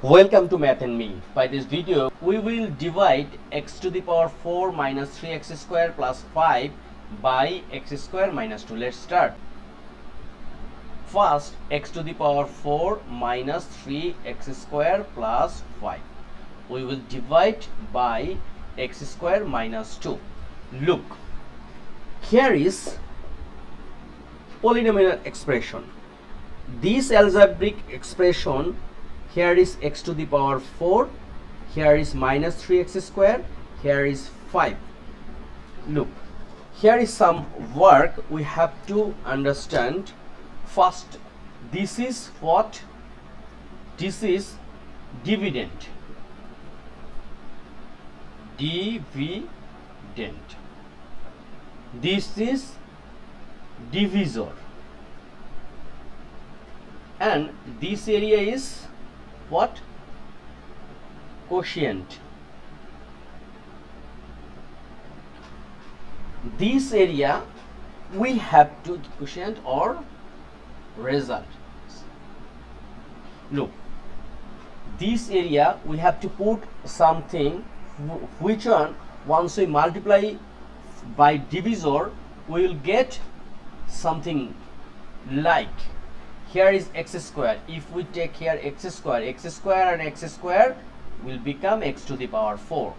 Welcome to Math and Me. By this video, we will divide x to the power 4 minus 3x square plus 5 by x square minus 2. Let's start. First, x to the power 4 minus 3x square plus 5. We will divide by x square minus 2. Look, here is polynomial expression. This algebraic expression, here is x to the power 4, here is minus 3x square, here is 5. Look, here is some work we have to understand. First, this is what? This is dividend. Dividend. This is divisor. And this area is what? Quotient. This area we have to quotient or result. Look, this area we have to put something which one, once we multiply by divisor, we will get something like, here is x square. If we take here x square and x square will become x to the power 4.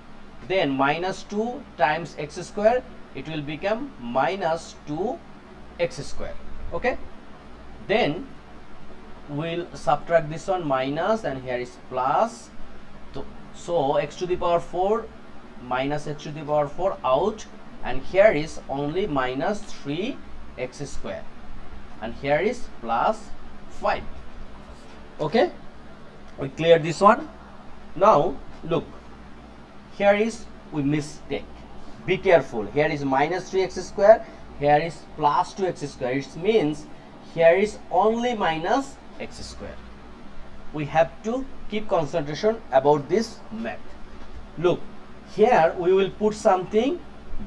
Then minus 2 times x square, it will become minus 2x square. Okay, then we'll subtract this one minus, and here is plus. So x to the power 4 minus x to the power 4 out, and here is only minus 3x square, and here is plus 5. Okay, we clear this one. Now look, here is we mistake. Be careful. Here is minus 3x square, here is plus 2x square. It means here is only minus x square. We have to keep concentration about this math. Look, here we will put something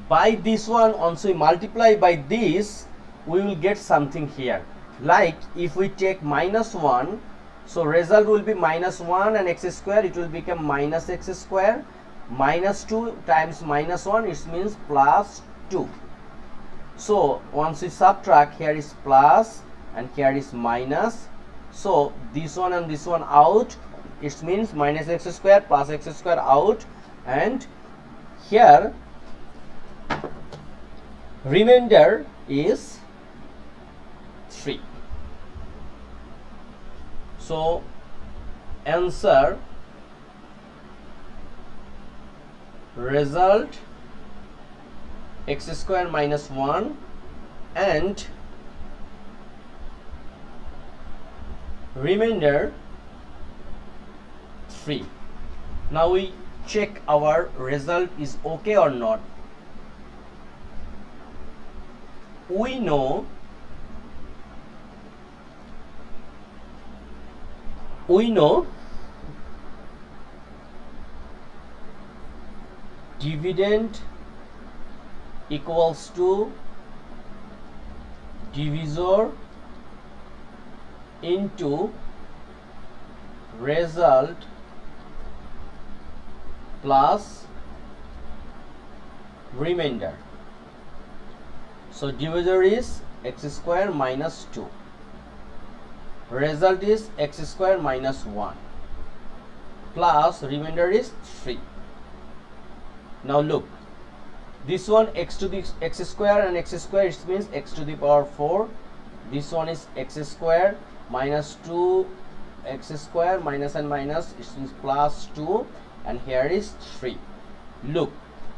by this one. Once we multiply by this, we will get something here. Like if we take minus 1, so result will be minus 1 and x square, it will become minus x square. Minus 2 times minus 1, it means plus 2. So once we subtract, here is plus and here is minus. So this one and this one out, it means minus x square plus x square out, and here remainder is 3. So answer, result x square minus 1 and remainder 3. Now we check our result is okay or not. We know dividend equals to divisor into result plus remainder. So divisor is x square minus 2, result is x square minus 1, plus remainder is 3. Now look, this one x to the x square and x square, it means x to the power 4. This one is x square minus 2 x square, minus and minus, it means plus 2, and here is 3. Look,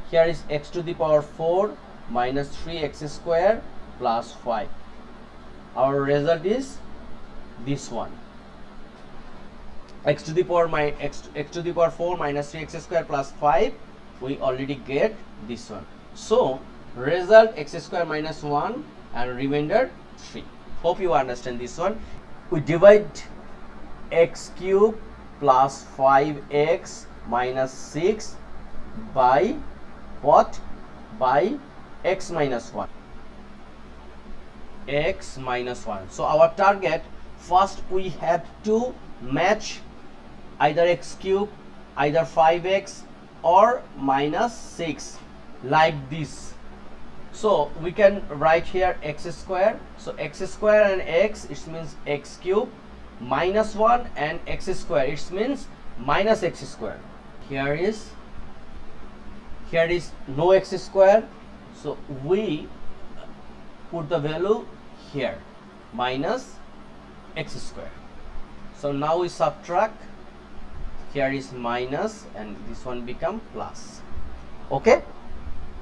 here is x to the power 4 minus 3x square plus 5. Our result is this one, x to the power x to the power 4 minus 3x square plus 5. We already get this one. So result x square minus 1 and remainder 3. Hope you understand this one. We divide x cube plus 5x minus 6 by what? By x minus 1. X minus 1. So our target, first we have to match either x cube, either 5x or minus 6, like this. So we can write here x square. So x square and x, it means x cube, minus 1 and x square, it means minus x square. Here is no x square, so we put the value here, minus x square. So now we subtract, here is minus and this one become plus. Okay,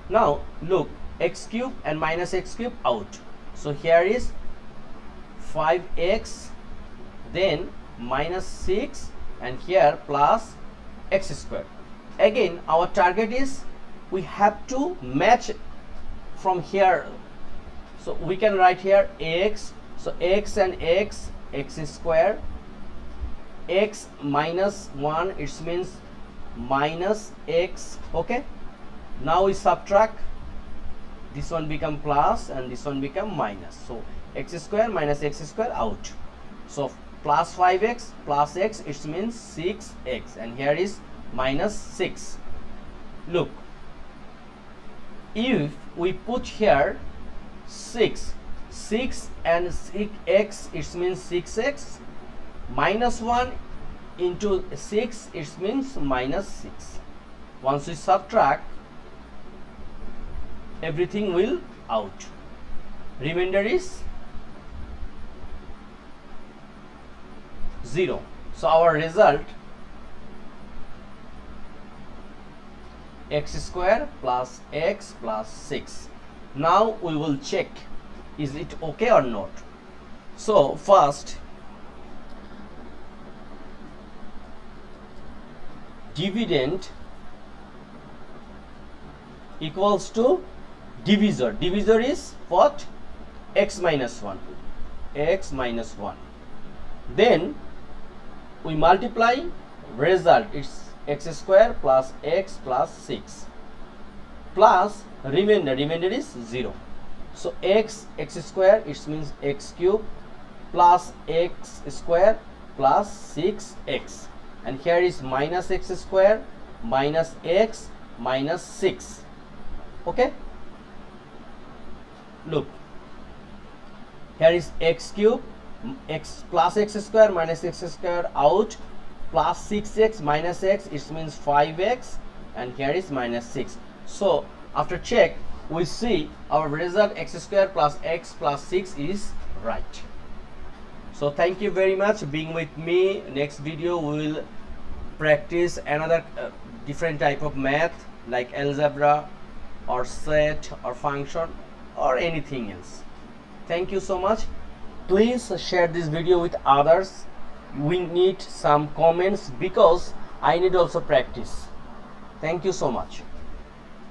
now look, x cube and minus x cube out. So here is 5x, then minus 6, and here plus x square. Again, our target is we have to match from here. So we can write here x. So x and x, x square. X minus 1, it means minus x. Okay, now we subtract, this one become plus and this one become minus. So x square minus x square out. So plus 5x plus x, it means 6x, and here is minus 6. Look, if we put here 6 and 6x, it means 6x, minus 1 into 6, it means minus 6. Once we subtract, everything will out. Remainder is 0. So our result, x square plus x plus 6. Now we will check, is it okay or not. So first, dividend equals to divisor. Divisor is what? X minus 1. X minus 1. Then we multiply, result, it's x square plus x plus 6 plus remainder is 0. So x square, it means x cube plus x square plus 6x, and here is minus x square minus x minus 6. Okay, look, here is x cube, x plus x square minus x square out, plus 6x minus x, it means 5x, and here is minus 6. So after check, we see our result x square plus x plus 6 is right. So thank you very much being with me. Next video we will practice another different type of math like algebra or set or function or anything else. Thank you so much. Please share this video with others. We need some comments because I need also practice. Thank you so much.